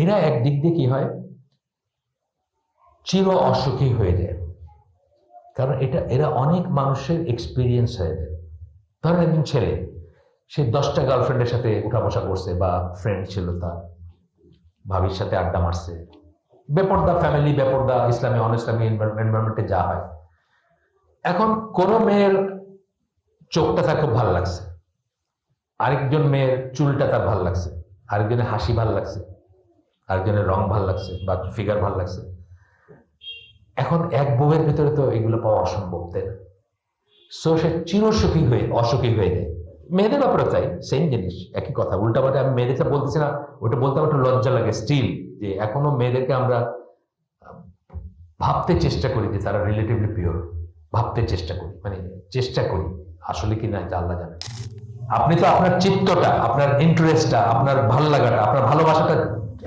এরা একদিক দিয়ে কি হয়, চির অসুখী হয়ে যায়। কারণ এরা অনেক মানুষের এক্সপিরিয়েন্স হয়ে যায়। ধরেন একদিন ছেলে, সে 10টা গার্লফ্রেন্ডের সাথে উঠা বসা করছে, বা ফ্রেন্ড ছিল তার, ভাবির সাথে আড্ডা মারছে, বেপর্দা ফ্যামিলি, বেপর্দা ইসলামী অন ইসলামী এনভায়রনমেন্টে যা হয়। এখন কোন মেয়ের চোখটা তার খুব ভালো লাগছে, আরেকজন মেয়ের চুলটা তার ভালো লাগছে, আরেকজনের হাসি ভালো লাগছে, আরেকজনের রং ভালো লাগছে, বা ফিগার ভালো লাগছে। এখন এক বউয়ের ভিতরে তো এগুলো পাওয়া অসম্ভব, তাই না? সো সে চিরসুখী হয়ে অসুখী হয়ে যায়। মেয়েদের ব্যাপারে তাই, সেম জিনিস, একই কথা। উল্টাপাল্টা আমি মেয়েদেরটা বলতেছি না, ওটা বলতে আমার একটু লজ্জা লাগে স্টিল, যে এখনো মেয়েদেরকে আমরা ভাবতে চেষ্টা করি যে তারা রিলেটিভলি পিওর, ভাবতে চেষ্টা করি, মানে চেষ্টা করি, আসলে কি না এটা আল্লাহ জানে। আপনি তো আপনার চিত্তটা, আপনার ইন্টারেস্টটা, আপনার ভালো লাগাটা, আপনার ভালোবাসাটা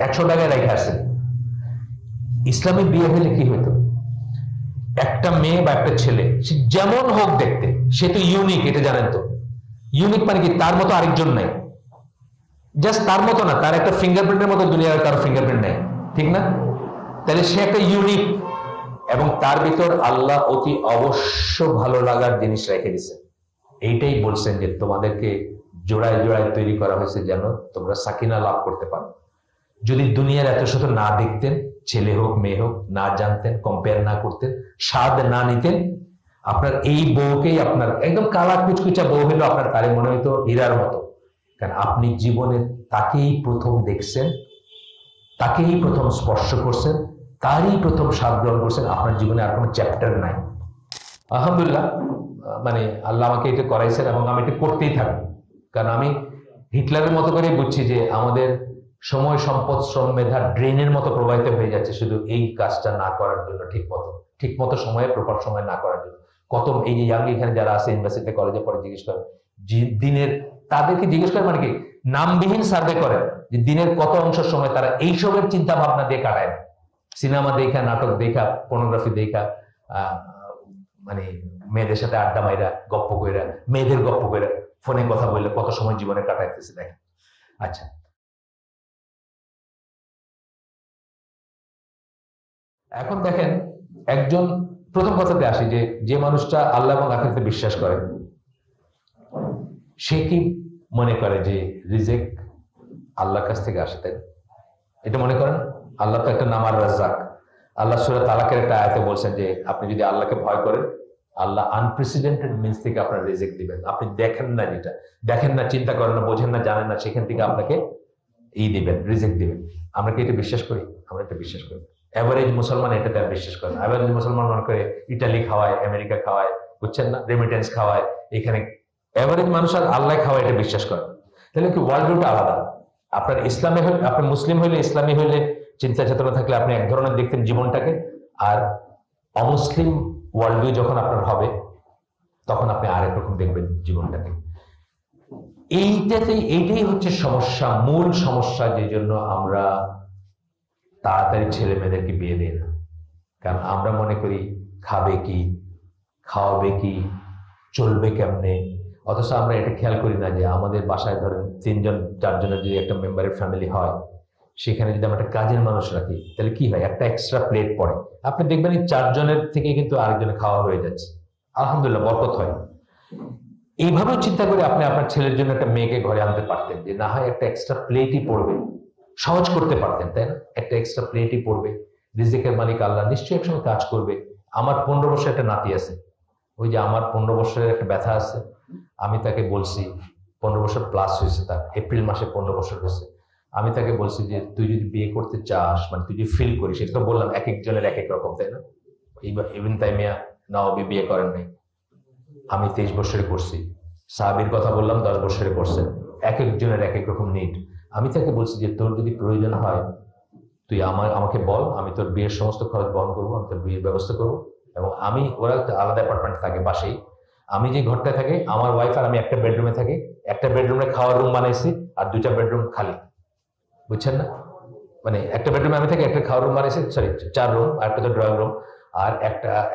100 টাকায় রেখে আসেন। ইসলামী বিয়ে হলে কি হইতো, একটা মেয়ে বা একটা ছেলে, সে যেমন হোক দেখতে, সে তো ইউনিক, এটা জানেন তো। ইউনিক মানে কি, তার মতো আরেকজন নাই, জাস্ট তার মতো না, তার একটা ফিঙ্গারপ্রিন্টের মতো দুনিয়ার কারো ফিঙ্গারপ্রিন্ট নাই, ঠিক না? তাহলে সে একটা ইউনিক, এবং তার ভিতর আল্লাহ অতি অবশ্য ভালো লাগার জিনিস রেখে দিয়েছে। এইটাই বলছেন যে তোমাদেরকে জোড়ায় জোড়ায় তৈরি করা হয়েছে যেন তোমরা সাকিনা লাভ করতে পারো। যদি দুনিয়ার এত শত না দেখতেন, ছেলে হোক মেয়ে হোক, না জানতেন, কম্পেয়ার না করতেন, স্বাদ না নিতেন, আপনার এই বউকেই, আপনার একদম কালা কুচকুচা বউ হলো আপনার, তারে মনে হইতো হীরার মতো। কারণ আপনি জীবনে তাকেই প্রথম দেখছেন, তাকেই প্রথম স্পর্শ করছেন, তারই প্রথম স্বাদ গ্রহণ করছেন। আপনার জীবনে আর কোনো চ্যাপ্টার নাই। আলহামদুলিল্লাহ, মানে আল্লাহ আমাকে এটা করাইছেন, এবং আমি এটা করতেই থাকবো। কারণ আমি হিটলারের মতো করেই বুঝছি যে আমাদের সময়, সম্পদ, শ্রম, মেধা ড্রেনের মতো প্রবাহিত হয়ে যাচ্ছে শুধু এই কাজটা না করার জন্য, ঠিক মতো সময়ে, প্রপার সময় না করার জন্য। কত এই যে ইয়াং এখানে যারা আছে ইউনিভার্সিটি কলেজে পড়ে, জিজ্ঞেস করেন দিনের, তাদেরকে জিজ্ঞেস করেন মানে কি, নামবিহীন সার্ভে করেন যে দিনের কত অংশ সময় তারা এইসবের চিন্তা ভাবনা দিয়ে কাটায়। সিনেমা দেখা, নাটক দেখা, পর্নোগ্রাফি দেখা, মানে মেয়েদের সাথে আড্ডা মাইরা, গপ্প কইরা, মেয়েদের গপ্প কইরা, ফোনে কথা বললে কত সময় জীবনে কাটাইতেছে দেখেন। আচ্ছা, এখন দেখেন, একজন, প্রথম কথাতে আসি, যে মানুষটা আল্লাহ এবং আখিরাতে বিশ্বাস করে, সে কি মনে করে যে রিজেক আল্লাহর কাছ থেকে আসে, তাই? এটা মনে করেন, আল্লাহ তো একটা নাম আর রাজ্জাক। আল্লাহ সূরা তালাকের একটা আয়াতে বলছেন যে আপনি যদি আল্লাহকে ভয় করেন, আল্লাহ আনপ্রেসিডেন্টেড মিন্স থেকে আপনার রিজেক দিবেন। আপনি দেখেন না, যেটা দেখেন না, চিন্তা করেন না, বোঝেন না, জানেন না, সেখান থেকে আপনাকে দিবেন, রিজেক দিবেন। আমরা কি এটা বিশ্বাস করি? আমরা এটা বিশ্বাস করি। এভারেজ মুসলমান এটাতে আর বিশ্বাস করে না। এভারেজ মুসলমান মনে করে ইটালি খাওয়ায়, আমেরিকা খাওয়ায়, বুঝছেন না, রেমিটেন্স খাওয়ায় এখানে। এভারেজ মানুষ আর আল্লাহ খাওয়ায় এটা বিশ্বাস করে। তাহলে কি ওয়ার্ল্ড ভিউটা আলাদা। আপনার ইসলামে হলে, আপনি মুসলিম হইলে, ইসলামী হইলে, চিন্তা চেতনা থাকলে আপনি এক ধরনের দেখতেন জীবনটাকে, আর অমুসলিম ওয়ার্ল্ড ভিউ যখন আপনার হবে, তখন আপনি আরেক রকম দেখবেন জীবনটাকে। এইটাই হচ্ছে সমস্যা, মূল সমস্যা, যে জন্য আমরা তাড়াতাড়ি ছেলে মেয়েদেরকে বিয়ে দিই না। কারণ আমরা মনে করি খাবে কি, খাওয়াবে কি, চলবে কেমনে। অথচ আমরা এটা খেয়াল করি না যে আমাদের বাসায় ধরেন 3জন 4জনের যদি একটা মেম্বারের ফ্যামিলি হয়, সেখানে যদি আমরা একটা কাজের মানুষ রাখি, তাহলে কি হয়, একটা এক্সট্রা প্লেট পড়ে। আপনি দেখবেন এই 4জনের থেকে কিন্তু আরেকজনে খাওয়া হয়ে যাচ্ছে, আলহামদুলিল্লাহ, বরকত হয়। এইভাবেও চিন্তা করে আপনি আপনার ছেলের জন্য একটা মেয়েকে ঘরে আনতে পারতেন, যে না হয় একটা এক্সট্রা প্লেটই পড়বে, সহজ করতে পারতেন, তাই না? একটা এক্সট্রা প্লেটই পড়বে, রিজিকের মালিক আল্লাহ নিশ্চয়ই একসময় কাজ করবে। আমার 15 বছরের একটা নাতি আছে, ওই যে আমার 15 বছরের একটা ব্যথা আছে, আমি তাকে বলছি, 15 বছর প্লাস হয়েছে তার, এপ্রিল মাসে 15 বছর হয়েছে। আমি তাকে বলছি যে তুই যদি বিয়ে করতে চাস, মানে তুই যদি ফিল করিস, সেটা তো বললাম এক একজনের এক এক রকম, তাই না? ইবনে তাইমিয়া নওয়াবী বিয়ে করেন নাই, আমি 23 বছরে করছি। সাহাবীর কথা বললাম, 10 বছরে করছেন। এক একজনের এক এক রকম নিড। আমি তাকে বলছি যে তোর যদি প্রয়োজন হয়, তুই আমাকে বল, আমি তোর বিয়ের সমস্ত খরচ বহন করবো, আমি তোর বিয়ের ব্যবস্থা করবো। এবং ওরা আলাদা অ্যাপার্টমেন্ট থাকে পাশেই, আমি যে ঘরটা থাকি, আমার ওয়াইফ আর আমি একটা বেডরুমে থাকি। একটা বেডরুমে খাওয়ার রুম বানাইছি, আর 2টা বেডরুম খালি, বুঝছেন না? মানে একটা বেডরুমে আমি থাকি, একটা খাওয়ার রুম বানাইছি, সরি 4 রুম, আর একটা তো ড্রয়িং রুম, আর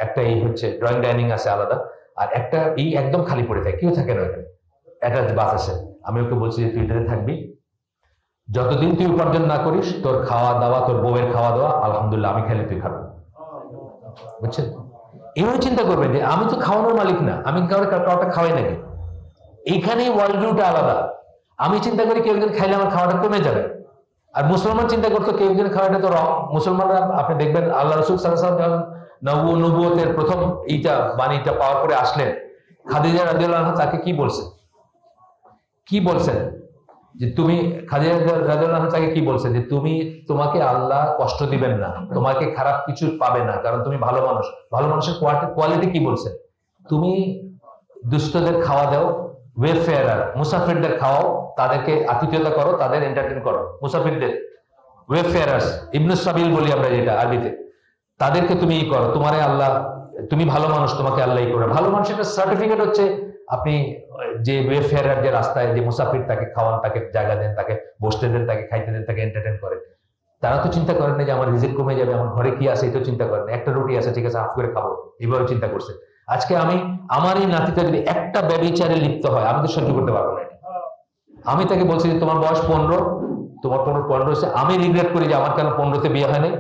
একটা এই হচ্ছে ড্রয়িং ডাইনিং আছে আলাদা, আর একটা একদম খালি পড়ে থাকে, কেউ থাকে না ওখানে, অ্যাটাচ বাথ আছে। আমি ওকে বলছি যে তুই এটাতে থাকবি, যতদিন তুই উপার্জন না করিস, তোর খাওয়া দাওয়া, তোর বউয়ের খাওয়া দাওয়া আলহামদুলিল্লাহ আমি খেলে তুই খাবি। বুঝছেন? এভাবে চিন্তা করবেন যে আমি তো খাওয়ানোর মালিক না, আমি কাউকে খাওয়াই নাকি। এইখানেই ওয়ার্ল্ড ভিউটা আলাদা। আমি চিন্তা করি কেউ একজন খাইলে আমার খাওয়াটা কমে যাবে, আর মুসলমান চিন্তা করতো কেউ একজন খাওয়াটা তো মুসলমানরা আপনি দেখবেন আল্লাহ রসুল সাল্লাল্লাহু আলাইহি ওয়াসাল্লাম যখন নবুয়তের প্রথম বাণীটা পাওয়ার পরে আসলেন, খাদিজা রাদিয়াল্লাহু আনহা তাকে কি বলছেন যে তুমি, খাদিজা রাদিয়াল্লাহু আনহা তাকে কি বলছেন যে তোমাকে আল্লাহ কষ্ট দিবেন না, তোমাকে খারাপ কিছু পাবে না, কারণ তুমি ভালো মানুষ। ভালো মানুষের কোয়ালিটি কি বলছে? তুমি দুস্থদের খাওয়া দাও, ওয়েলফেয়ারার মুসাফিরদের খাওয়াও, তাদেরকে আতিথেয়তা করো, তাদের এন্টারটেইন করো। মুসাফিরদের ওয়েলফেয়ারার্স, ইবনুস সাবিল বলি আমরা যেটা আরবিতে, তাদেরকে তুমি করো। তোমারে আল্লাহ, তুমি ভালো মানুষ, তোমাকে আল্লাহ করে। ভালো মানুষের সার্টিফিকেট হচ্ছে আপনি যে ওয়েলফেয়ারার, যে রাস্তায় যে মুসাফির, তাকে খাওয়ান, তাকে জায়গা দেন, তাকে বসতে দেন, তাকে খাইতে দেন, তাকে এন্টারটেইন করেন। তারা তো চিন্তা করেন না যে আমার রিজিক কমে যাবে, আমার ঘরে কি আছে এই তো চিন্তা করেন। একটা রুটি আছে, ঠিক আছে হাফ করে খাবো, এইভাবে চিন্তা করছে। আজকে আমার এই নাতিটা যদি একটা ব্যভিচারে লিপ্ত হয়, আমি তো সহ্য করতে পারবো না। আমি তাকে বলছি যে তোমার বয়স 15, তোমার 15 হয়েছে, আমি রিগ্রেট করি যে আমার কেন 15তে বিয়ে হয়নি।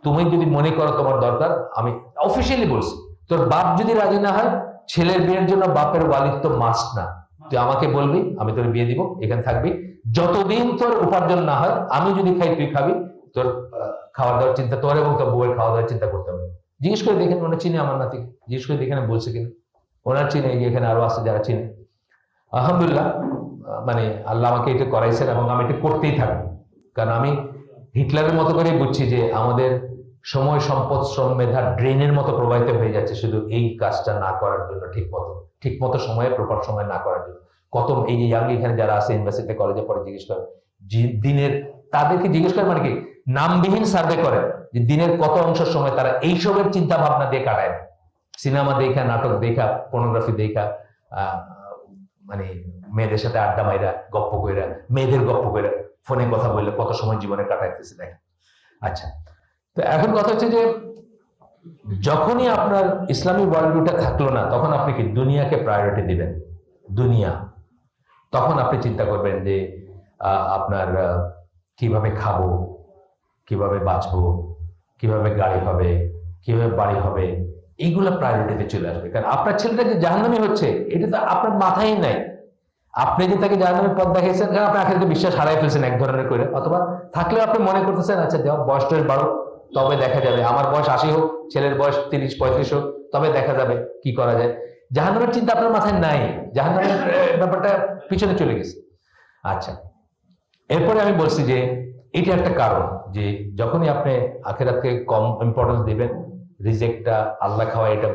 তুমি যদি মনে করো তোমার দরকার, আমি অফিসিয়ালি বলছি, তোর বাপ যদি রাজি না হয়, ছেলের বিয়ের জন্য বাপের ওয়ালিদ মাস্ট না। তুই আমাকে বলবি, আমি তোর বিয়ে দিব, এখানে থাকবি, যতদিন তোর উপার্জন না হয়, আমি যদি খাই তুই খাবি, তোর খাওয়া দাওয়ার চিন্তা, তোর এবং তোর বউয়ের খাওয়া দাওয়ার চিন্তা করতে হবে। জিজ্ঞেস করে দেখেন, ওনার চিনে আমার নাতি, জিজ্ঞেস করে দেখেন বলছে কিনা। ওনার চিনে, এখানে আরো আছে যারা চিনে। আলহামদুলিল্লাহ, মানে আল্লাহ আমাকে এটা করাইছেন এবং আমি এটা করতেই থাকবো। কারণ আমি হিটলারের মতো করেই বুঝছি যে আমাদের সময়, সম্পদ, শ্রম, মেধা ড্রেনের মতো প্রবাহিত হয়ে যাচ্ছে শুধু এই কাজটা না করার জন্য, ঠিক মতো সময়ে, প্রপার সময় না করার জন্য। কত এই যে ইয়াং এখানে যারা আছে ইউনিভার্সিটি, কলেজে পড়ে, জিজ্ঞেস করেন দিনের, তাদেরকে জিজ্ঞেস করেন মানে কি, নামবিহীন সার্ভে করেন যে দিনের কত অংশ সময় তারা এইসবের চিন্তা ভাবনা দিয়ে কাটায়। সিনেমা দেখা, নাটক দেখা, পর্নোগ্রাফি দেখা, মানে মেয়েদের সাথে আড্ডা মাইরা, গপ্প কইরা, মেয়েদের গপ্প কইরা, ফোনে কথা বললে কত সময় জীবনে কাটাইতেছে দেখেন। আচ্ছা, তো এখন কথা হচ্ছে যে যখনই আপনার ইসলামী ওয়ার্ল্ড ভিউটা থাকলো না, তখন আপনি কি দুনিয়াকে প্রায়োরিটি দিবেন। দুনিয়া, তখন আপনি চিন্তা করবেন যে আপনার কিভাবে খাবো, কিভাবে বাঁচবো, কিভাবে গাড়ি হবে, কিভাবে বাড়ি হবে, এইগুলো প্রায়োরিটিতে চলে আসবে। কারণ আপনার ছেলেটা যে জাহান্নামী হচ্ছে, এটা তো আপনার মাথায় নাই। আপনি যে তাকে জাহান্নামের পথ দেখাইছেন, কারণ আপনি আখেরাতে বিশ্বাস হারাই ফেলছেন এক ধরনের করে, অথবা থাকলেও আপনি মনে করতেছেন আচ্ছা দেওয়া বয়স টয়স বাড়ো, তবে দেখা যাবে, আমার বয়স 80 হোক, ছেলের বয়স 30-35 হোক, তবে দেখা যাবে কি করা যায়। জাহান্নামের চিন্তা আপনার মাথায় নাই, জাহান্নামের ব্যাপারটা পিছনে চলে গেছে। আচ্ছা, এরপরে আমি বলছি যে এটা একটা কারণ যে যখনই আপনি আখেরাতকে কম ইম্পর্টেন্স দিবেন, রিজেক্টটা আল্লাহ খাওয়া এটা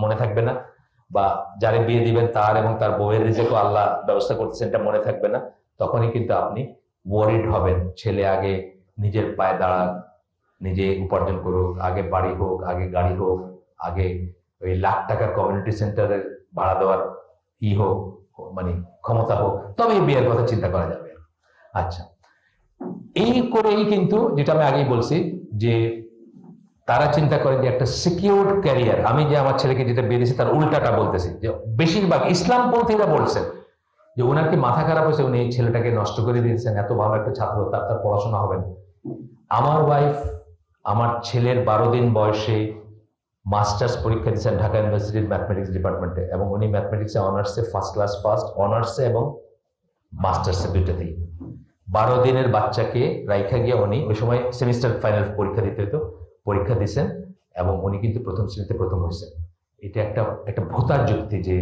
মনে থাকবে না, বা যারে বিয়ে দিবেন তার এবং তার বউয়ের রিজেক্টও আল্লাহ ব্যবস্থা করতেছেন এটা মনে থাকবে না, তখনই কিন্তু আপনি ওয়ারিড হবেন। ছেলে আগে নিজের পায়ে দাঁড়াক, নিজে উপার্জন করুক, আগে বাড়ি হোক, আগে গাড়ি হোক, আগে ওই লাখ টাকার কমিউনিটি সেন্টারে ভাড়া দেওয়ার হোক, মানে ক্ষমতা হোক, তবে এই বিয়ের কথা চিন্তা করা যাবে। আচ্ছা, এই করেই কিন্তু যেটা আমি আগেই বলছি যে তারা চিন্তা করেন যে একটা সিকিউরড ক্যারিয়ার। আমি যে আমার ছেলেকে যেটা বিয়ে দিয়েছি তার উল্টাটা বলতেছি, যে বেশিরভাগ ইসলামপন্থীরা বলছেন যে ওনার কি মাথা খারাপ হয়েছে, উনি এই ছেলেটাকে নষ্ট করে দিয়েছেন, এত ভালো একটা ছাত্র, তার পড়াশোনা হবে না। আমার ওয়াইফ আমার ছেলের 12 দিন বয়সে মাস্টার্স পরীক্ষা দিয়েছেন ঢাকা ইউনিভার্সিটির ম্যাথমেটিক্স ডিপার্টমেন্টে, এবং উনি ম্যাথমেটিক্সে অনার্সে ফার্স্ট ক্লাস ফার্স্ট, অনার্সে এবং মাস্টার্সে দুইটাতেই। 12 দিনের বাচ্চাকে রাইখা গিয়ে উনি ওই সময় সেমিস্টার ফাইনাল পরীক্ষা দিতে হতো, পরীক্ষা দিয়েছেন এবং উনি কিন্তু প্রথম শ্রেণীতে প্রথম হয়েছেন। এটা একটা ভোতার যুক্তি যে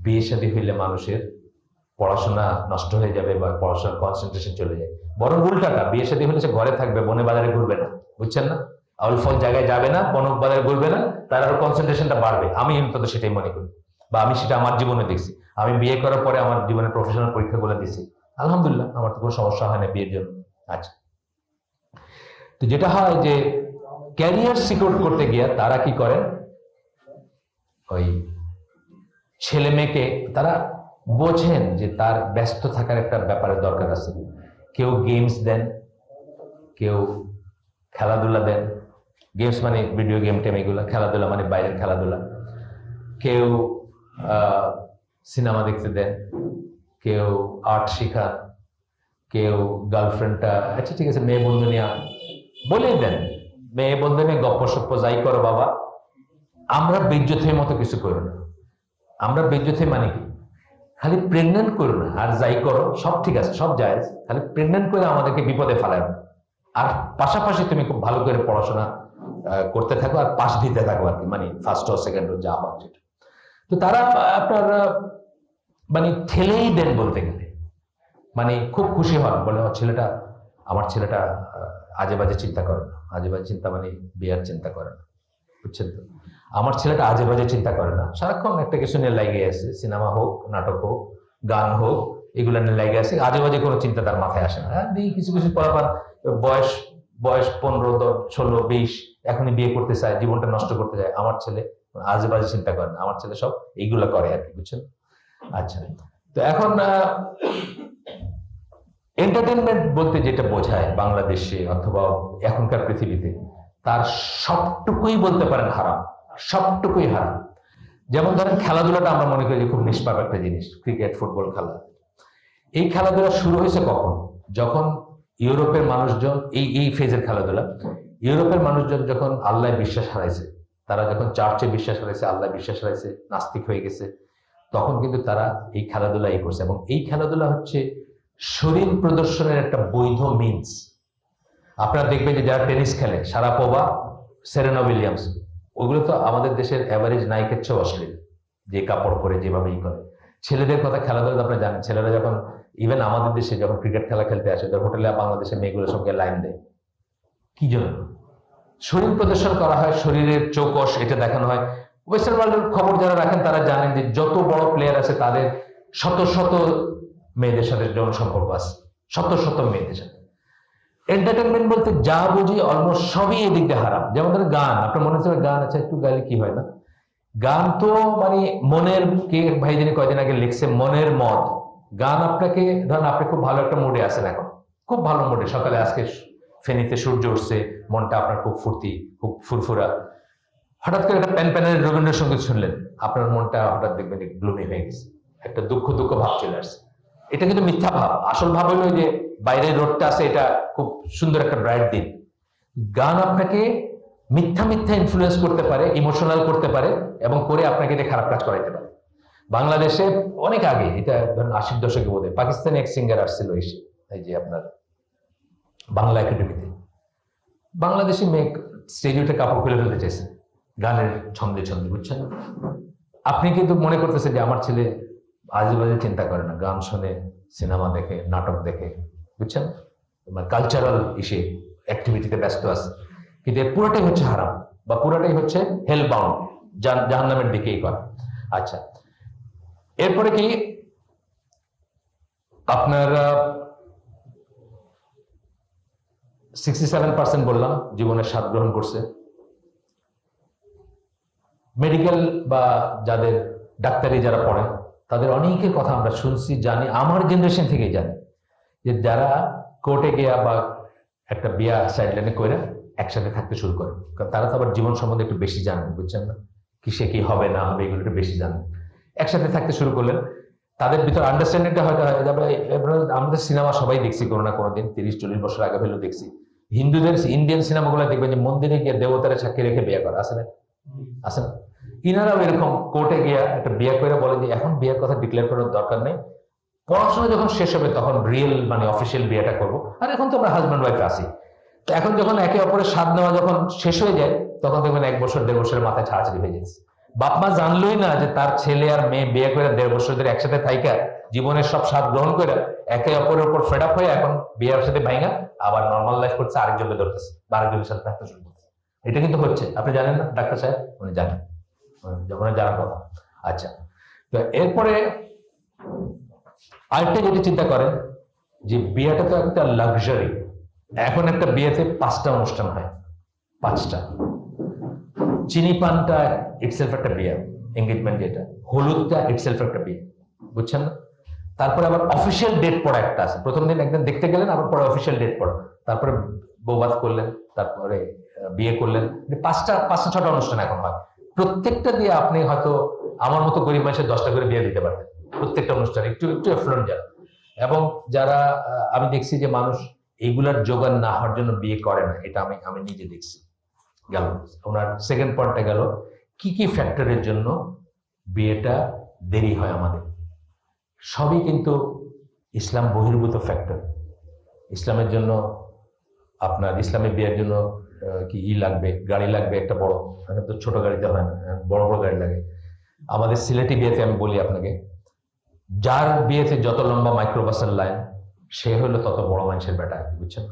বিয়ে শাদী হইলে মানুষের পড়াশোনা নষ্ট হয়ে যাবে বা পড়াশোনার কনসেন্ট্রেশন চলে যায়। বরং উল্টাটা, বিয়ে শাদী হলে সে ঘরে থাকবে, বনে বাজারে ঘুরবে না, বুঝছেন না, আউল ফল জায়গায় যাবে না, বন বাজারে ঘুরবে না, তার আরো কনসেন্ট্রেশনটা বাড়বে। আমি অন্তত সেটাই মনে করি, বা আমি সেটা আমার জীবনে দেখছি। আমি বিয়ে করার পরে আমার জীবনের প্রফেশনাল পরীক্ষাগুলো দিচ্ছি, আলহামদুলিল্লাহ আমার তো কোনো সমস্যা হয় না বিয়ের জন্য। আচ্ছা, তো যেটা হয় যে ক্যারিয়ার সিকিউর করতে গিয়ে তারা কি করেন, ওই ছেলে মেয়েকে তারা বোঝেন যে তার ব্যস্ত থাকার একটা ব্যাপারের দরকার আছে। কেউ গেমস দেন, কেউ খেলাধুলা দেন, গেমস মানে ভিডিও গেম টেম এগুলো, খেলাধুলা মানে বাইরের খেলাধুলা, কেউ সিনেমা দেখতে দেন, কেউ আর্ট শেখান, কেউ গার্লফ্রেন্ডটা আচ্ছা ঠিক আছে মেয়ে বন্ধু নিয়ে বলেই দেন, মেয়ে বন্ধু নিয়ে গপ্প সপ্প যাই করো বাবা, আমরা বেজ্জতের মতো কিছু করো না। আমরা বেজ্জতে মানে কি, খালি প্রেগনেন্ট করো না, আর যাই করো সব ঠিক আছে, সব জায়েজ, খালি প্রেগনেন্ট করে আমাদেরকে বিপদে ফেলায় না। আর পাশাপাশি তুমি খুব ভালো করে পড়াশোনা করতে থাকো আর পাশ দিতে থাকো আর কি, মানে ফার্স্ট ও সেকেন্ড ও যা হয় সেটা। তো তারা আপনার মানে ঠেলেই দেন বলতে গেলে, মানে খুব খুশি হন, বলে আমার ছেলেটা আজে বাজে চিন্তা করে না। আজে বাজে চিন্তা মানে বিয়ার চিন্তা করে না, বুঝছেন তো? আমার ছেলেটা আজে বাজে চিন্তা করে না, সারাক্ষণ একটা কিছু নিয়ে লাগিয়ে আছে, সিনেমা হোক, নাটক হোক, গান হোক, এগুলো নিয়ে লাগিয়ে আছে, আজে বাজে কোনো চিন্তা তার মাথায় আসে না। কিছু কিছু পড়াবার বয়স বয়স 15, 16, 20 এখনই বিয়ে করতে চায়, জীবনটা নষ্ট করতে চায়। আমার ছেলে আজে বাজে চিন্তা করে না, আমার ছেলে সব এইগুলা করে আর কি, বুঝছেন? আচ্ছা, তো এখন এন্টারটেনমেন্ট বলতে যেটা বোঝায় বাংলাদেশে অথবা এখনকার পৃথিবীতে, তার সবটুকুই বলতে পারেন হারাম, সবটুকুই হারাম। যেমন ধরেন খেলাধুলাটা আমরা মনে করি যে খুব নিষ্পাপ একটা জিনিস, ক্রিকেট, ফুটবল খেলা। এই খেলাধুলা শুরু হয়েছে কখন? যখন ইউরোপের মানুষজন এই ফেজের খেলাধুলা, ইউরোপের মানুষজন যখন আল্লাহ বিশ্বাস হারাইছে, তারা যখন চার্চে বিশ্বাস হারাইছে, আল্লাহ বিশ্বাস হারাইছে, নাস্তিক হয়ে গেছে, তখন কিন্তু তারা এই খেলাধুলা করছে। এবং এই খেলাধুলা হচ্ছে শরীর প্রদর্শনের একটা বৈধ মিনস। আপনারা দেখবেন যে যারা টেনিস খেলে, শারাপোভা, সেরেনা উইলিয়ামস, ওগুলো তো আমাদের দেশের অ্যাভারেজ নায়িকের চেয়ে অশ্লীল, যে কাপড় পরে যেভাবেই করে। ছেলেদের কথা খেলাধুলা আপনারা জানেন, ছেলেরা যখন ইভেন আমাদের দেশে যখন ক্রিকেট খেলা খেলতে আসে, তার হোটেলে বাংলাদেশের মেয়েগুলোর সঙ্গে লাইন দেয় কি জন্য? শরীর প্রদর্শন করা হয়, শরীরের চৌকস এটা দেখানো হয়। ওয়েস্টার্ন ওয়ার্ল্ডের খবর যারা রাখেন তারা জানেন যে যত বড় প্লেয়ার আছে তাদের শত শত মেয়েদের সাথে যৌন সম্পর্ক আছে, শত শত মেয়েদের সাথে। এন্টারটেনমেন্ট বলতে যা বুঝি অলমোস্ট সবই এদিক দিয়ে হারাম। যেমন ধরেন গান, আপনার মনে হচ্ছে গান আছে একটু গাইলে কি হয় না, গান তো মানে মনের, কে ভাই যিনি কয়দিন আগে লিখছে মনের মদ। গান আপনাকে ধরেন আপনি খুব ভালো একটা মুডে আছেন, এখন খুব ভালো মুডে, সকালে আজকে ফেনীতে সূর্য উঠছে, মনটা আপনার খুব ফুর্তি, খুব ফুরফুরা, হঠাৎ করে একটা প্যানের রবীন্দ্রসঙ্গীত শুনলেন, আপনার মনটা হঠাৎ দেখবেন গ্লুমি হয়ে গেছে, একটা দুঃখ দুঃখ ভাব চলে আসছে। এটা কিন্তু মিথ্যা ভাব। আসল ভাব হলো যে বাইরের রোডটা আছে, এটা খুব সুন্দর একটা ব্রাইট দিন। গান আপনাকে মিথ্যা মিথ্যা ইনফ্লুয়েন্স করতে পারে, ইমোশনাল করতে পারে, এবং করে আপনাকে এটা খারাপ কাজ করাইতে পারে। বাংলাদেশে অনেক আগে, এটা ধরেন 80 দশকে বোধ হয়, পাকিস্তানি এক সিঙ্গার আসছিল এই যে আপনার বাংলা একাডেমিতে, বাংলাদেশি মেয়ে স্টেজে উঠে কাপড় খুলে ফেলতে চাইছে গানের ছন্দে ছন্দে, বুঝছেন? আপনি কিন্তু মনে করতেছেন যে আমার ছেলে আজেবাজে চিন্তা করে না, গান শোনে, সিনেমা দেখে, নাটক দেখে, বুঝছেন? কালচারাল অ্যাক্টিভিটিতে ব্যস্ত আছে, কিন্তু এর পুরোটাই হচ্ছে হারাম, বা পুরোটাই হচ্ছে হেল বাউন্ড, জাহান্নামের দিকেই করা। আচ্ছা, এরপরে কি আপনার 67% বললাম জীবনের স্বাদ গ্রহণ করছে। মেডিকেল বা যাদের ডাক্তারি যারা পড়েন, তাদের অনেকের কথা আমরা শুনছি, জানি, আমার জেনারেশন থেকেই জানি, যে যারা কোর্টে গিয়া বা একটা বিয়া সাইডলাইনে করে একসাথে থাকতে শুরু করে, কারণ তারা তো আবার জীবন সম্বন্ধে একটু বেশি জানেন, বুঝছেন না, কিসে কি হবে না হবে এগুলো একটু বেশি জানেন। একসাথে থাকতে শুরু করলেন, তাদের ভিতর আন্ডারস্ট্যান্ডিংটা হয়তো হয়। আমাদের সিনেমা সবাই দেখছি কোনো না কোনোদিন, 30-40 বছর আগে হলেও দেখছি। হিন্দুদের ইন্ডিয়ান সিনেমাগুলো দেখবেন যে মন্দিরে গিয়ে দেবতারা সাক্ষী রেখে বিয়ে করা, আছে না? আছে না? ইনারাও এরকম কোর্টে গিয়া একটা বিয়ে করে বলে যে এখন বিয়ের কথা ডিক্লেয়ার করার দরকার নেই, পড়াশোনা যখন শেষ হবে তখন রিয়েল মানে অফিসিয়াল বিয়েটা করবো। আর এখন তো আমরা হাজব্যান্ড ওয়াইফ আছি, তো এখন যখন একে অপরের স্বাদ নেওয়া যখন শেষ হয়ে যায়, তখন দেখবেন 1 বছর 1.5 বছরের মাথায় ছাড়াছাড়ি হয়ে যাচ্ছে। বাপ মা জানলোই না যে তার ছেলে আর মেয়ে বিয়ে করে 1.5 বছর ধরে একসাথে থাইকা জীবনের সব স্বাদ গ্রহণ করে একে অপরের উপর ফেড আপ হয়ে এখন বিয়ের সাথে ভাইঙা আবার নর্মাল লাইফ করছে, আরেকজনকে ধরতেছে বা আরেকজনের সাথে থাকতে শুরু করছে। এটা কিন্তু হচ্ছে, আপনি জানেন না ডাক্তার সাহেব? উনি জানেন, যখন জানার কথা। আচ্ছা, তো এরপরে আরেকটা যেটা চিন্তা করেন যে বিয়েটা তো একটা লাক্সারি। এখন একটা বিয়েতে 5টা অনুষ্ঠান হয়, 5টা। চিনি পানটা ইটসেলফ একটা বিয়ে, এঙ্গেজমেন্ট যেটা, হলুদটা ইটসেলফ একটা বিয়ে, বুঝছেন না? তারপরে আবার অফিসিয়াল ডেট পড়া একটা আছে, প্রথম দিন একদিন দেখতে গেলেন, আবার পরে অফিসিয়াল ডেট পড়া, তারপরে বৌভাত করলেন, তারপরে বিয়ে করলেন। 5টা-6টা অনুষ্ঠান এখন হয়। প্রত্যেকটা দিয়ে আপনি হয়তো আমার মতো গরিব মানুষের 10টা করে বিয়ে দিতে পারতেন, প্রত্যেকটা অনুষ্ঠানে একটু একটু এফ্লুয়েন্ট যান। এবং যারা আমি দেখছি যে মানুষ এইগুলার জোগান না হওয়ার জন্য বিয়ে করে না, এটা আমি নিজে দেখছি। গেল ওনার সেকেন্ড পয়েন্টটা গেল কি কি ফ্যাক্টরের জন্য বিয়েটা দেরি হয় আমাদের। সবই কিন্তু ইসলাম বহির্ভূত ফ্যাক্টর। ইসলামের জন্য আপনার ইসলামের বিয়ের জন্য কি লাগবে, গাড়ি লাগবে একটা বড়, এখন তো ছোট গাড়িতে হয় না, বড় বড় গাড়ি লাগে। আমাদের সিলেটি বিয়েতে আমি বলি আপনাকে, যার বিয়েতে যত লম্বা মাইক্রোবাসের লাইন সে হলো তত বড় মানুষের বেটা, বুঝছেন?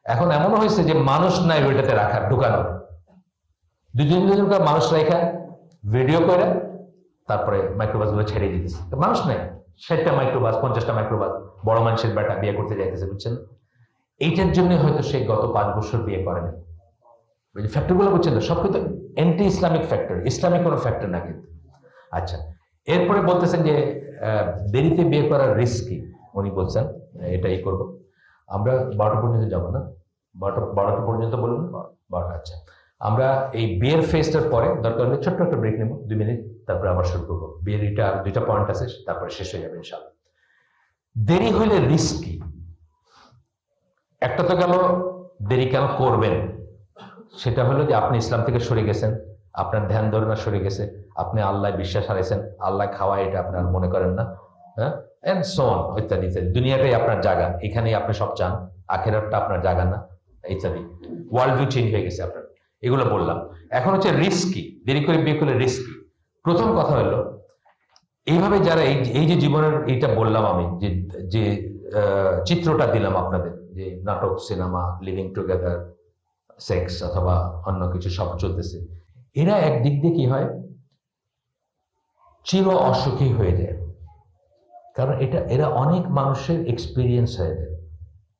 এখন এমনও হয়েছে যে মানুষ নাই ওইটাতে রাখার, ঢুকানোর, দুজন মানুষ রেখা ভিডিও করে তারপরে মাইক্রোবাস গুলো ছেড়ে দিতেছে। মানুষ নাই, 60টা মাইক্রোবাস 50টা মাইক্রোবাস, বড় মানুষের বেটা বিয়ে করতে যাইতেছে, বুঝছেন? এইটার জন্য হয়তো সে গত 5 বছর বিয়ে করেনি। ফ্যাক্টর গুলো বুঝছেন তো, সব কিন্তু অ্যান্টি ইসলামিক ফ্যাক্টর, ইসলামিক কোনো ফ্যাক্টর না কিন্তু। আচ্ছা, এরপরে বলতেছেন যে দেরিতে বিয়ে করার রিস্ক কি। উনি বলছেন এটাই করবো আমরা 12টা পর্যন্ত যাবো না, 12টা পর্যন্ত বলুন, 12টা। আচ্ছা, আমরা এই বিয়ের ফেজটার পরে দরকার হলে ছোট্ট একটা ব্রেক নেব 2 মিনিট, তারপরে আবার শুরু করবো। বিয়ের এটা আর 2টা পয়েন্ট আছে, তারপরে শেষ হয়ে যাবে ইনশাআল্লাহ। দেরি হইলে রিস্ক কি? একটা তো গেল দেরি কেন করবেন, সেটা হলো যে আপনি ইসলাম থেকে সরে গেছেন, আপনার ধ্যান ধারণা সরে গেছে, আপনি আল্লাহ বিশ্বাস হারাইছেন, আল্লাহ খাওয়া এটা আপনার মনে করেন না, হ্যাঁ, এন্ড সো অন ইত্যাদি ইত্যাদি। দুনিয়াটাই আপনার জায়গা, এখানেই আপনি সব চান, আখেরাতটা আপনার জায়গা না, ইত্যাদি। ওয়ার্ল্ড ভিউ চেঞ্জ হয়ে গেছে আপনার। এগুলো বললাম। এখন হচ্ছে রিস্ক কি, দেরি করে বিয়ে করলে রিস্ক কি। প্রথম কথা হলো এইভাবে যারা এই যে জীবনের এইটা বললাম আমি, যে চিত্রটা দিলাম আপনাদের, যে নাটক, সিনেমা, লিভিং টুগেদার, সেক্স অথবা অন্য কিছু সব চলতেছে, এরা একদিক দিয়ে কি হয়, চির অসুখী হয়ে যায়। কারণ এরা অনেক মানুষের এক্সপিরিয়েন্স হয়ে যায়।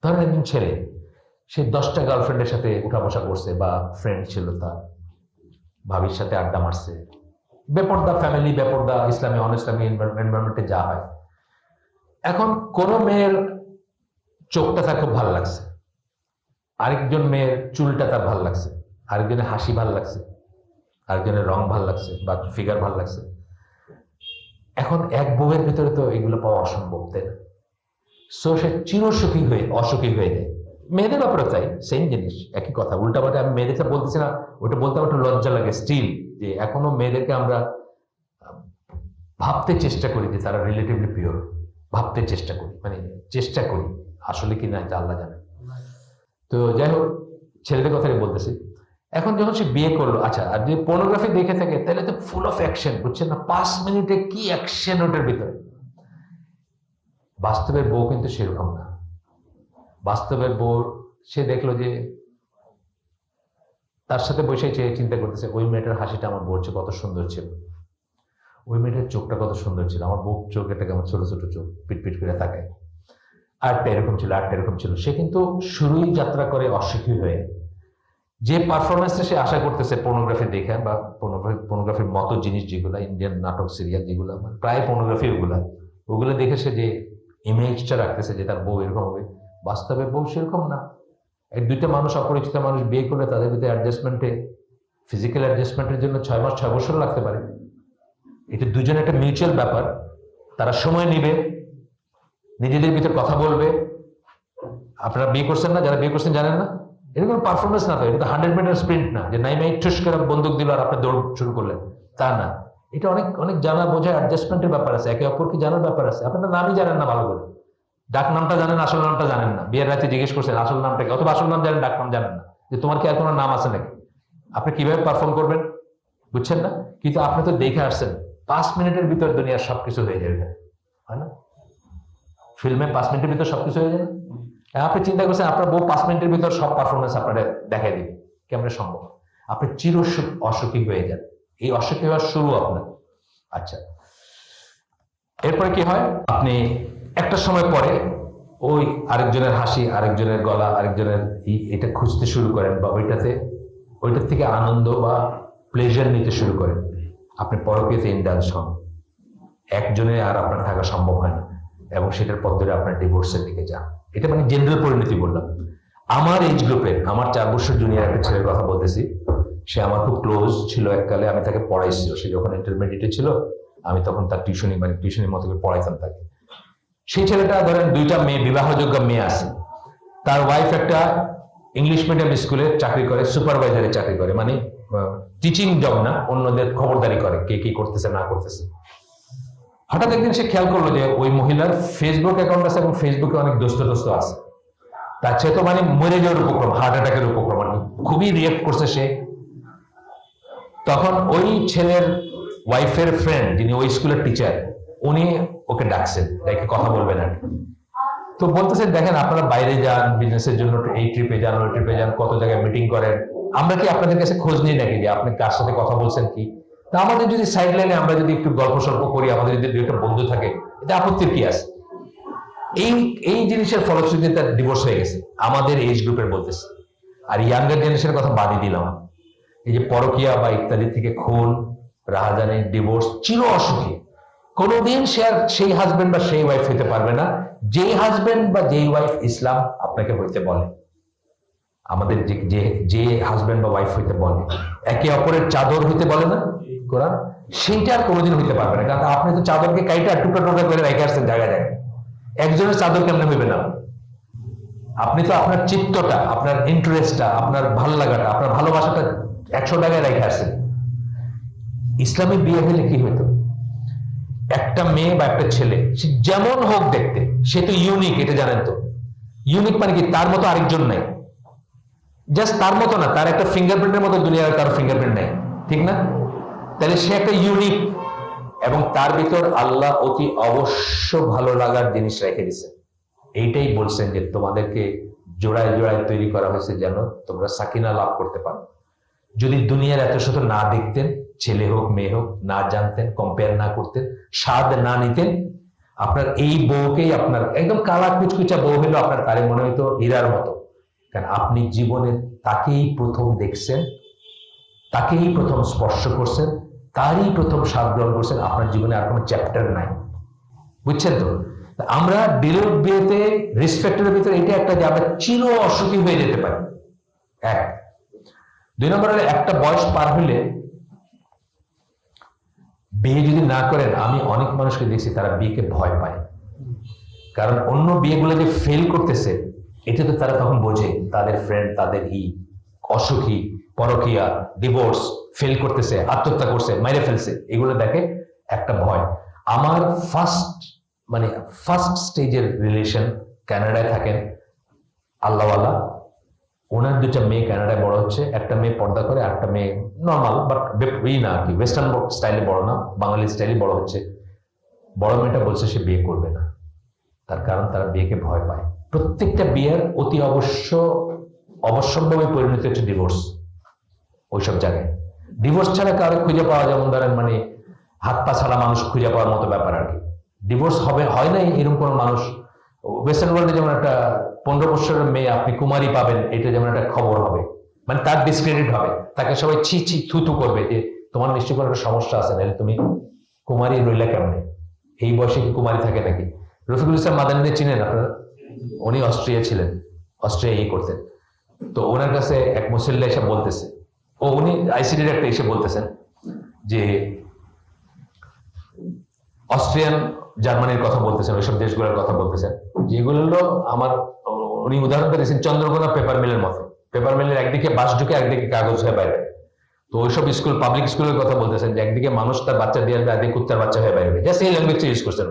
ধরেন একজন ছেলে, সে 10টা গার্লফ্রেন্ডের সাথে উঠা বসা করছে, বা ফ্রেন্ড ছিল তার, ভাবির সাথে আড্ডা মারছে, বেপর্দা ফ্যামিলি, বেপর্দা ইসলামী অন ইসলামী এনভায়রনমেন্টে যা হয়। এখন কোন মেয়ের চোখটা তার খুব ভালো লাগছে, আরেকজন মেয়ের চুলটা তার ভালো লাগছে, আরেকজনের হাসি ভালো লাগছে, আরেকজনের রং ভালো লাগছে, বা ফিগার ভালো লাগছে। এখন এক বউয়ের ভিতরে তো এগুলো পাওয়া অসম্ভব, তাই না? সো সে চিরসুখী হয়ে অসুখী হয়ে যায়। মেয়েদের ব্যাপারে তাই, সেম জিনিস, একই কথা, উল্টাপাল্টা। আমি মেয়েদেরটা বলতেছি না, ওটা বলতে আমার একটু লজ্জা লাগে স্টিল, যে এখনো মেয়েদেরকে আমরা ভাবতে চেষ্টা করি যে তারা রিলেটিভলি পিওর, ভাবতে চেষ্টা করি, মানে চেষ্টা করি, আসলে কি না এটা আল্লাহ জানে। তো যাই হোক, ছেলেদের কথাই বলতেছি। এখন যখন সে বিয়ে করলো, আচ্ছা, আর যদি পর্নোগ্রাফি দেখে থাকে তাহলে তো ফুল অফ অ্যাকশন, বুঝছেন না? 5 মিনিটে কি অ্যাকশন ওটার ভিতরে। বাস্তবের বউ কিন্তু সেরকম না। বাস্তবের বউ, সে দেখলো যে তার সাথে বসে চিন্তা করতেছে, ওই মেয়েটার হাসিটা আমার বউর চেয়ে কত সুন্দর ছিল, ওই মেয়েটার চোখটা কত সুন্দর ছিল, আমার বউ চোখ একটা কেমন ছোট ছোট চোখ, পিটপিট করে তাকায়, আরটা এরকম ছিল, আরটা এরকম ছিল। সে কিন্তু শুরুই যাত্রা করে অসুখী হয়ে। যে পারফরমেন্সটা সে আশা করতেছে পর্নোগ্রাফি দেখে, বা পর্নোগ্রাফির মতো জিনিস যেগুলো, ইন্ডিয়ান নাটক সিরিয়াল যেগুলো, প্রায় পর্নোগ্রাফি, ওগুলো দেখে সে যে ইমেজটা রাখতেছে যে তার বউ এরকম হবে, বাস্তবে বউ সেরকম না। এই 2টা মানুষ, অপরিচিত মানুষ বিয়ে করলে তাদের ভিতরে অ্যাডজাস্টমেন্টে, ফিজিক্যাল অ্যাডজাস্টমেন্টের জন্য 6 মাস 6 বছর লাগতে পারে। এটা দুজনের একটা মিউচুয়াল ব্যাপার। তারা সময় নিবে, নিজেদের ভিতরে কথা বলবে। আপনারা বিয়ে করছেন না, যারা বিয়ে করছেন জানেন না, এরকম পারফরমেন্স না তো, এটা তো 100 মিটার স্প্রিন্ট না, যে নাইমাই ঠুস করে বন্দুক দিল আর আপনি দৌড় শুরু করলেন, তা না। এটা অনেক অনেক জানা বোঝা, অ্যাডজাস্টমেন্টের ব্যাপার আছে, একে অপরকে জানার ব্যাপার আছে। আপনার নামই জানেন না ভালো করে, ডাক নামটা জানেন, আসল নামটা জানেন না। বিয়ের রাতে জিজ্ঞেস করছেন আসল নামটা কি, অথবা আসল নাম জানেন, ডাক নাম জানেন না, যে তোমার কি আর কোনো নাম আছে নাকি, আপনি কিভাবে পারফর্ম করবেন, বুঝছেন না? কিন্তু আপনি তো দেখে আসছেন 5 মিনিটের ভিতর দুনিয়ার সবকিছু হয়ে যাবে, হয় না? ফিল্মে 5 মিনিটের ভিতর সবকিছু হয়ে যাবে। আপনি চিন্তা করছেন আপনার বউ 5 মিনিটের ভিতর সব পারফরমেন্স আপনারা দেখাই দিবে, কেমন সম্ভব? আপনি অসুখী হয়ে যান, এই অসুখী হওয়ার শুরু আপনার। আচ্ছা, এরপরে কি হয়, আপনি একটা সময় পরে ওই আরেকজনের হাসি, আরেকজনের গলা, আরেকজনের এটা খুঁজতে শুরু করেন, বা ওইটার থেকে আনন্দ বা প্লেজার নিতে শুরু করেন। আপনি পরকীয়তে ইন্ডালজ হন, একজনে আর আপনার থাকা সম্ভব হয় না, এবং সেটার পর ধরে আপনার ডিভোর্সের দিকে যান। এটা মানে জেনারেল পরিণতি বললাম। আমার এজ গ্রুপের, আমার 4 বছর জুনিয়র একটা ছেলের কথা বলতেছি। সে আমার খুব ক্লোজ ছিল এককালে, আমি তাকে পড়াইছি। সে যখন ইন্টারমিডিয়েটে ছিল, আমি তখন তার টিউশনির মতো করে পড়াইতাম তাকে। সেই ছেলেটা ধরেন দুইটা মেয়ে, বিবাহযোগ্য মেয়ে আছে, তার ওয়াইফ একটা ইংলিশ মিডিয়াম স্কুলে চাকরি করে, সুপারভাইজারে চাকরি করে, মানে টিচিং জব না, অন্যদের খবরদারি করে কে কি করতেছে না করতেছে। হঠাৎ একদিন সে খেয়াল করলো যে ওই মহিলার ফেসবুক অ্যাকাউন্ট আছে এবং ফেসবুকে অনেক দোস্ত আছে। তার চেয়ে তো মানে মরে যাওয়ার উপক্রম, হার্ট অ্যাটাকের উপক্রম, মানে খুবই রিয়েক্ট করছে সে। তখন ওই ছেলের ওয়াইফের ফ্রেন্ড, যিনি ওই স্কুলের টিচার, উনি ওকে ডাকছেন, ডেকে কথা বলবেন আর কি। তো বলতেছে, দেখেন আপনারা বাইরে যান বিজনেসের জন্য, এই ট্রিপে যান ওই ট্রিপে যান, কত জায়গায় মিটিং করেন, আমরা কি আপনাদের কাছে খোঁজ নিই নাকি যে আপনি কার সাথে কথা বলছেন কি? তা আমাদের যদি সাইড লাইনে আমরা যদি একটু গল্প সল্প করি, আমাদের যদি দুইটা বন্ধু থাকে, এটা আপত্তির কি আছে? এই জিনিসের ফলশ্রুতিতে তার ডিভোর্স হয়ে গেছে, আমাদের এজ গ্রুপের বলতেছে। আর ইয়াঙ্গার জেনারেশনের কথা বাদই দিলাম। এই যে পরকিয়া বা ইত্যাদি থেকে খুন, রাহাজানি, ডিভোর্স, চির অসুখী। কোনোদিন সে আর সেই হাজবেন্ড বা সেই ওয়াইফ হইতে পারবে না যেই হাজবেন্ড বা যেই ওয়াইফ ইসলাম আপনাকে হইতে বলে। আমাদের যে হাজবেন্ড বা ওয়াইফ হইতে বলে, একে অপরের চাদর হইতে বলে না কোরআন, সেইটা আর কোনোদিন হইতে পারবে না। কারণ আপনি তো চাদরকে কাইটা টুকরা টুকরা করে রেখে আসছেন জায়গায় জায়গায়, একজনের চাদর কেমনে হইবে না? আপনি তো আপনার চিত্তটা, আপনার ইন্টারেস্টটা, আপনার ভাল লাগাটা, আপনার ভালোবাসাটা 100 টাকায় রেখে আসছেন। ইসলামে বিয়ে হলে কি হইতো? একটা মেয়ে বা একটা ছেলে, সে যেমন হোক দেখতে, সে তো ইউনিক, এটা জানেন তো। ইউনিক মানে কি? তার মতো আরেকজন নাই, জাস্ট তার মতো না, তার একটা ফিঙ্গারপ্রিন্টের মতো দুনিয়ার কারো ফিঙ্গারপ্রিন্ট নাই, ঠিক না? তাহলে সে একটা ইউনিক, এবং তার ভিতর আল্লাহ অতি অবশ্য ভালো লাগার জিনিস রেখে দিছে। এইটাই বলছেন যে তোমাদেরকে জোড়ায় জোড়ায় তৈরি করা হয়েছে যেন তোমরা সাকিনা লাভ করতে পারো। যদি দুনিয়ার এত শত না দেখতেন, ছেলে হোক মেয়ে হোক, না জানতেন, কম্পেয়ার না করতেন, স্বাদ না নিতেন, আপনার এই বউকেই, আপনার একদম কালা কুচকুচা বউ হলো আপনার, তারে মনে হইতো হীরার মতো। কারণ আপনি জীবনে তাকেই প্রথম দেখছেন, তাকেই প্রথম স্পর্শ করছেন, তারই প্রথম স্বাদ গ্রহণ করছেন। আপনার জীবনে আর কোনো চ্যাপ্টার নাই, বুঝছেন তো? আমরা ডিলেট বিয়েতে রেসপেক্টের ভিতরে এটা একটা যে আমরা চির অসুখী হয়ে যেতে পারি, এক। 2 নম্বর হলে একটা বয়স পার হইলে বিয়ে যদি না করেন, আমি অনেক মানুষকে দেখছি তারা বিয়েকে ভয় পায়। কারণ অন্য বিয়েগুলো যে ফেল করতেছে, এটা তো তারা তখন বোঝে, তাদের ফ্রেন্ড তাদের অসুখী, পরকিয়া, ডিভোর্স, ফেল করতেছে, আত্মহত্যা করছে, মেরে ফেলছে, এগুলো দেখে একটা ভয়। আমার ফার্স্ট স্টেজের রিলেশন, কানাডায় থাকেন আল্লাহওয়ালা, ওনার 2টা মেয়ে কানাডায় বড় হচ্ছে। একটা মেয়ে পর্দা করে, একটা মেয়ে নর্মাল বাট না আর কি, ওয়েস্টার্ন স্টাইলে বড় না, বাঙালি স্টাইলে বড় হচ্ছে। বড় মেয়েটা বলছে সে বিয়ে করবে না, তার কারণ তারা বিয়েকে ভয় পায়। প্রত্যেকটা বিয়ের অতি অবশ্যম্ভাবী পরিণতি হচ্ছে ডিভোর্স। ওইসব জায়গায় ডিভোর্স ছাড়া কারো খুঁজে পাওয়া, যেমন ধরেন মানে হাত পা ছাড়া মানুষ খুঁজে পাওয়ার মতো ব্যাপার আর কি। ডিভোর্স হয় নাই এরকম কোনো মানুষ ওয়েস্টার্ন ওয়ার্ল্ডে, যেমন একটা 15 বছরের মেয়ে আপনি কুমারী পাবেন, এটা যেমন একটা খবর হবে, মানে তার ডিসক্রেডিট হবে, তাকে সবাই ছি ছি থুতু করবে যে তোমার নিশ্চয়ই কোনো একটা সমস্যা আছে, নাহলে তুমি কুমারী রইলা কেমনে, এই বয়সে কি কুমারী থাকে নাকি? রফিকুল ইসলাম মাদানী চিনেন আপনারা? উনি অস্ট্রিয়া ছিলেন, অস্ট্রিয়া করতেন। তো ওনার কাছে এক মুসল্লি এসে বলতেছে, উনি আইসিডির একটা এসে বলতেছেন যে অস্ট্রিয়ান, জার্মানির কথা বলতেছেন, ওইসব দেশগুলোর কথা বলতেছেন, যেগুলো আমার, উনি উদাহরণটা দিয়েছেন চন্দ্রকোনা পেপার মিলের মতো। পেপার মিলের একদিকে বাঁশ ঢুকে, একদিকে কাগজ হয়ে বাইরে। তো ওইসব স্কুল, পাবলিক স্কুলের কথা বলতেছেন যে একদিকে মানুষ তার বাচ্চা দিয়ে আসবে, একদিকে কুত্তার বাচ্চা হয়ে বাইরে। জাস্ট এই ল্যাঙ্গুয়েজটা ইউজ করছেন।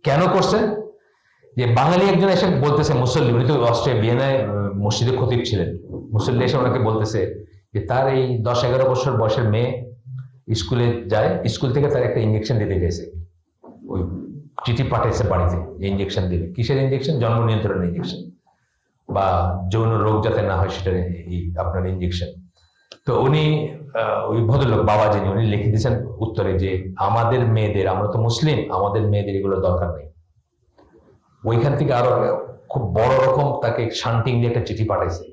কেন করছেন? যে বাঙালি একজন এসে বলতেছে, মুসল্লি, উনি তো অস্ট্রিয়া ভিয়েনায় মসজিদে খতিব ছিলেন, মুসল্লি এসে ওনাকে বলতেছে যে তার এই 10-11 বছর বয়সের মেয়ে স্কুলে যায়, স্কুল থেকে তার একটা ইঞ্জেকশন দিতে গেছে, ওই চিঠি পাঠাইছে বাড়িতে, ইঞ্জেকশন দিবে। কিসের ইঞ্জেকশন? জন্ম নিয়ন্ত্রণের ইঞ্জেকশন, বা যৌন রোগ যাতে না হয় সেটার আপনার ইঞ্জেকশন। তো উনি ওই ভদ্রলোক বাবা যিনি, উনি লিখে দিয়েছেন উত্তরে যে আমাদের মেয়েদের, আমরা তো মুসলিম, আমাদের মেয়েদের এগুলো দরকার নেই। ওইখান থেকে আরো খুব বড় রকম তাকে শান্টিং দিয়ে একটা চিঠি পাঠাইছে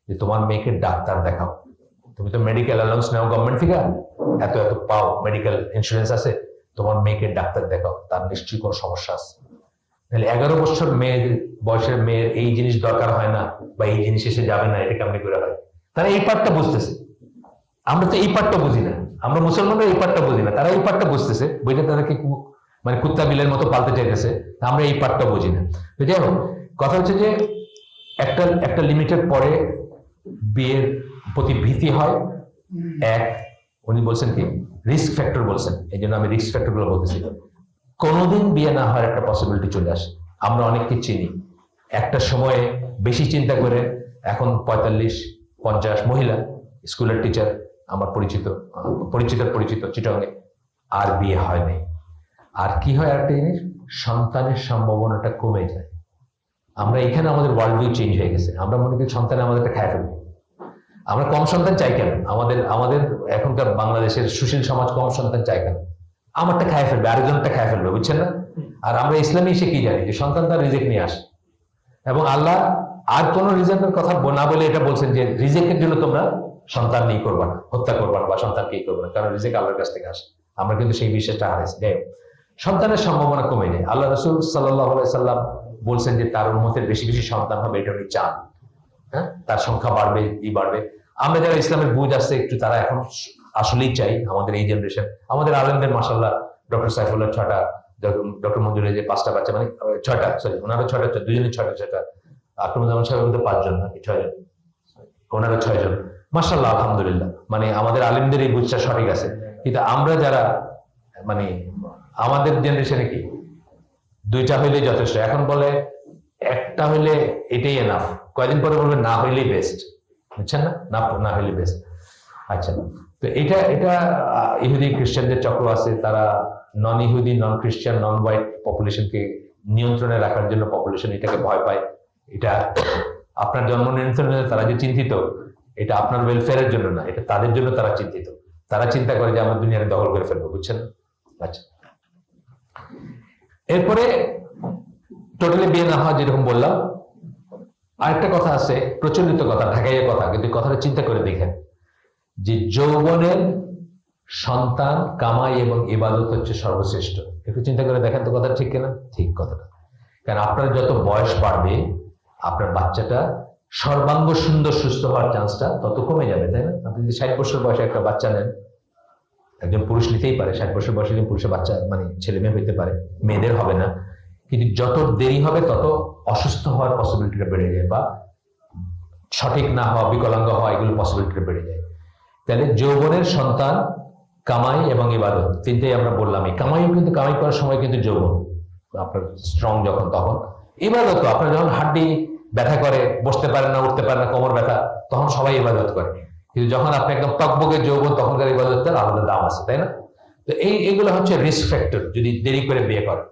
যে তোমার মেয়েকে ডাক্তার দেখাও, তুমি তো মেডিকেল অ্যালাউন্স নাও গভর্নমেন্ট থেকে, এত এত পাও, মেডিকেল ইন্স্যুরেন্স আছে, তোমার মেয়েকে ডাক্তার দেখাও, তার নিশ্চয়ই কোনো সমস্যা আছে। তাহলে 11 বছর বয়সের মেয়ের এই জিনিস দরকার হয় না, বা এই জিনিস এসে যাবে না, এটা কেমনি করে হয়? তারা এই পার্টটা বুঝতেছে, আমরা তো এই পার্টটা বুঝি না, আমরা মুসলমানরা এই পার্টটা বুঝি না, তারা এই পার্টটা বুঝতেছে। বইটা তাদেরকে মানে কুত্তা বিলের মতো পালতে চাইতেছে, আমরা এই পার্টটা বুঝি না। তো যাই হোক, কথা হচ্ছে যে একটা একটা লিমিটের পরে বিয়ের প্রতি ভীতি হয়। এক, উনি বলছেন কি রিস্ক ফ্যাক্টর বলছেন, এই জন্য আমি রিস্ক ফ্যাক্টর গুলো বলতেছি। কোনোদিন বিয়ে না হওয়ার একটা পসিবিলিটি চলে আসে। আমরা অনেককে চিনি একটা সময়ে বেশি চিন্তা করে, এখন 45-50 মহিলা স্কুলের টিচার আমার পরিচিত চিটংয়ে, আর বিয়ে হয় নাই। আর কি হয় একটা জিনিস, সন্তানের সম্ভাবনাটা কমে যায়। আমরা এখানে আমাদের ওয়ার্ল্ড ভিউ চেঞ্জ হয়ে গেছে, আমরা মনে করি সন্তান আমাদেরটা খায় ফেলবে। আমরা কম সন্তান চাই কেন? আমাদের এখনকার বাংলাদেশের সুশীল সমাজ কম সন্তান চাই কেন? আমারটা খায় ফেলবে, আরেকজনটা খায় ফেলবে, বুঝছেন না? আর আমরা ইসলামে এসে কি জানি যে সন্তান তার রিজেক্ট নিয়ে আসে, এবং আল্লাহ আর কোন রিজেক্টের কথা না বলে এটা বলছেন যে রিজেক্টের জন্য তোমরা সন্তান নিয়ে করবা না, হত্যা করবা না, বা সন্তানকে করবা না, কারণ রিজেক্ট আল্লাহর কাছ থেকে আসে। আমরা কিন্তু সেই বিশ্বাসটা হারাইছি। যাই হোক, সন্তানের সম্ভাবনা কমে যায়। আল্লাহ রাসূল সাল্লাল্লাহু আলাইহি সাল্লাম বলছেন যে তার উম্মতের বেশি বেশি সন্তান হবে, এটা উনি চান। হ্যাঁ, তার সংখ্যা বাড়বে, বাড়বে। আমরা যারা ইসলামের বুঝ আসছে একটু, তারা এখন আসলেই চাই, আমাদের এই জেনারেশন, আমাদের আলেমদের মাশাআল্লাহ, ডক্টর সাইফুল্লাহ 6টা, ডক্টর মঞ্জুরের যে 5টা বাচ্চা, মানে 6টা, সরি ওনারা 6টা, দুজনে 6টা, আক্রমণ সাহেব 5 জন নাকি 6 জন, ওনারা 6 জন, মাশাআল্লাহ, আলহামদুলিল্লাহ। মানে আমাদের আলেমদের এই বুঝটা সঠিক আছে। কিন্তু আমরা যারা, মানে আমাদের জেনারেশনে কি 2টা হইলেই যথেষ্ট, এখন বলে 1টা হইলে এটাই এনাফ, কয়দিন পরে বলবে না হইলেই বেস্ট, বুঝছেন না, না হইলে বেস্ট। আচ্ছা, তো এটা ইহুদি খ্রিস্টানদের চক্র আছে, তারা নন ইহুদি, নন খ্রিস্টান, নন হোয়াইট পপুলেশনকে নিয়ন্ত্রণে রাখার জন্য পপুলেশন এটাকে ভয় পায়। এটা আপনার জন্ম নিয়ন্ত্রণে তারা যে চিন্তিত, এটা আপনার ওয়েলফেয়ারের জন্য না, এটা তাদের জন্য তারা চিন্তিত। তারা চিন্তা করে যে আমরা দুনিয়াকে দখল করে ফেলবো, বুঝছেন? আচ্ছা, এরপরে টোটালি বিয়ে না হওয়া, যেরকম বললাম। আরেকটা কথা আছে, প্রচলিত কথা, ঢাকাইয়া কথা, কিন্তু কথাটা চিন্তা করে দেখেন যে যৌবনের সন্তান কামাই এবং ইবাদত হচ্ছে সর্বশ্রেষ্ঠ। একটু চিন্তা করে দেখেন তো, কথা ঠিক কিনা? ঠিক কথাটা। কারণ আপনার যত বয়স বাড়বে, আপনার বাচ্চাটা সর্বাঙ্গ সুন্দর সুস্থ হওয়ার চান্সটা তত কমে যাবে, তাই না? আপনি যদি 60 বছর বয়সে একটা বাচ্চা নেন, একজন পুরুষ নিতেই পারে, 60 বছর বয়সে একজন পুরুষের বাচ্চা, মানে ছেলে মেয়ে হইতে পারে, মেয়েদের হবে না। কিন্তু যত দেরি হবে তত অসুস্থ হওয়ার পসিবিলিটিটা বেড়ে যায়, বা সঠিক না হওয়া, বিকলাঙ্গ হওয়া, এগুলো পসিবিলিটিটা বেড়ে যায়। তাহলে যৌবনের সন্তান, কামাই এবং ইবাদত, তিনটেই আমরা বললাম। এই কামাইও কিন্তু, কামাই করার সময় কিন্তু যৌবন আপনার স্ট্রং যখন, তখন ইবাদত। আপনার যখন হাড্ডি ব্যথা করে, বসতে পারেন না, উঠতে পারেন না, কোমর ব্যথা, তখন সবাই ইবাদত করে। কিন্তু যখন আপনি একদম টকবকে যৌবন, তখনকার ইবাদতের আলাদা দাম আছে, তাই না? তো এইগুলো হচ্ছে রিস্ক ফ্যাক্টর যদি দেরি করে বিয়ে করেন।